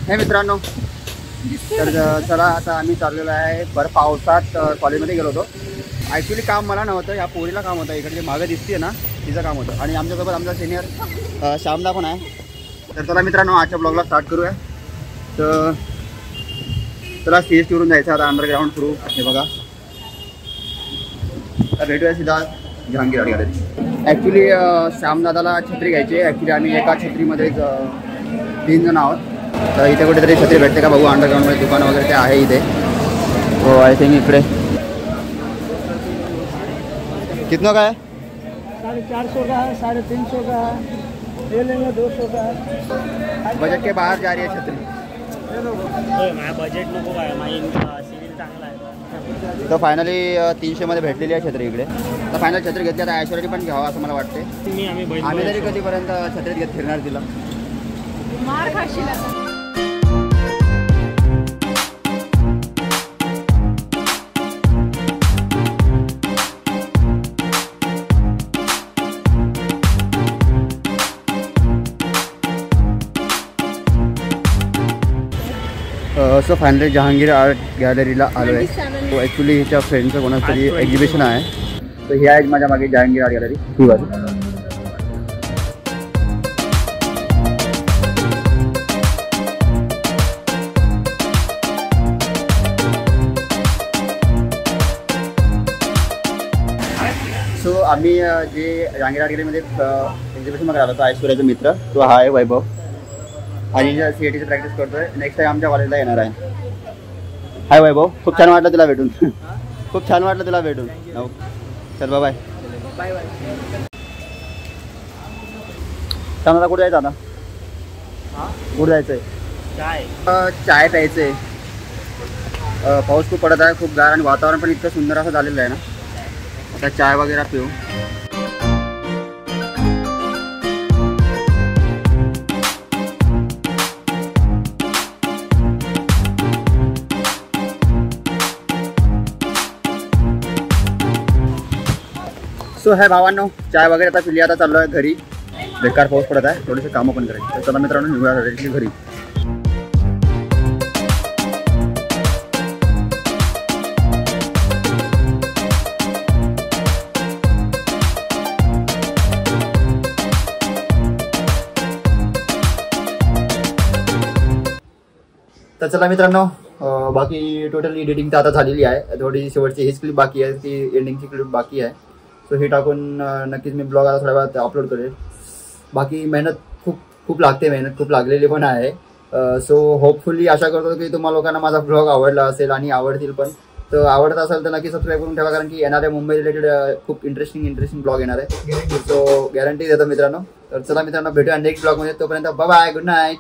हे मित्रांनो, तर चला आता आम्ही चाललेलो आहे भर पावसात कॉलेजमध्ये गेलो होतो. ॲक्च्युली काम मला नव्हतं, या पोरीला काम होतं. इकडे जे मागं दिसते ना तिचं काम होतं. आणि आमच्यासोबत आमचा सिनियर श्यामदा पण आहे. तर चला मित्रांनो, आजच्या ब्लॉगला स्टार्ट करूया. तर चला CSTवरून जायचं आता अंडरग्राऊंड थ्रू. हे बघा, तर भेटूया सीधा जहांगीर आर्ट गॅलरी. ॲक्च्युली श्यामदादाला छत्री घ्यायची. ॲक्च्युली आम्ही एका छत्रीमध्येच 3 जण आहोत. तर इथे कुठेतरी छत्री भेटते का बघू. अंडरग्राऊंडमध्ये दुकान वगैरे ते आहे इथे. हो, आय थिंक इकडे कितना का है? 450 का है, 350 का है, ले लेंगे 200 का है. बजट के बाहर जा रही है छत्री. माझा बजेट नको काय, माझी सिव्हिल चांगला आहे. तर फायनली 300 मध्ये भेटलेली आहे छत्री इकडे. तर फायनल छत्री घेतली. आता ऐश्वर्याची पण घ्यावा असं मला वाटते. आम्ही तरी कधीपर्यंत छत्रीत घेत फिरणार तिला. मार खाशील आता. सो फायनली जहांगीर आर्ट गॅलरीला आलो आहे. तो ॲक्च्युली हिच्या फ्रेंडचं कोणाचं तरी एक्झिबिशन आहे. तर ही आहे माझ्या मागे जहांगीर आर्ट गॅलरी. ही बाजू. सो आम्ही जे जहांगीर आर्ट गॅलरीमध्ये एक्झिबिशनमध्ये आलो, तो ऐश्वर्याचा मित्र, तो हा आहे वैभव. आणि CATची प्रॅक्टिस करतोय. नेक्स्ट टाइम आमच्या कॉलेजला येणार आहे. हाय वैभव, खूप छान वाटलं तुला भेटून. खूप छान वाटलं तुला भेटून. चल बाय बाय. सांग आता कुठे जायचं. आता कुठे जायचं आहे? चाय प्यायचं आहे. पाऊस खूप पडत आहे, खूप गार, आणि वातावरण पण इतकं सुंदर असं झालेलं आहे ना. आता चाय वगैरे पिऊ. सो है भावांनो, चाय वगैरे आता पिली. आता चाललो आहे घरी. बेकार पाऊस पडत आहे, थोडेसे कामं पण करायचे. तर चला मित्रांनो, निघूया डायरेक्टली घरी. तर चला मित्रांनो, बाकी टोटल एडिटिंग तर आता झालेली आहे. थोडी शेवटची हीच क्लिप बाकी आहे, ती एंडिंगची क्लिप बाकी आहे. सो हे टाकून नक्कीच मी ब्लॉग आता थोड्या वेळात अपलोड करेल. बाकी मेहनत खूप लागते, मेहनत खूप लागलेली पण आहे. सो होपफुली आशा करतो की तुम्हा लोकांना माझा ब्लॉग आवडला असेल आणि आवडतील पण. तर आवडत असेल तर नक्की सबस्क्राईब करून ठेवा, कारण की येणाऱ्या मुंबई रिलेटेड खूप इंटरेस्टिंग ब्लॉग येणार आहे. सो गॅरंटी देतो मित्रांनो. तर चला मित्रांनो, भेटूया नेक्स्ट ब्लॉगमध्ये. तोपर्यंत बाय बाय, गुड नाईट.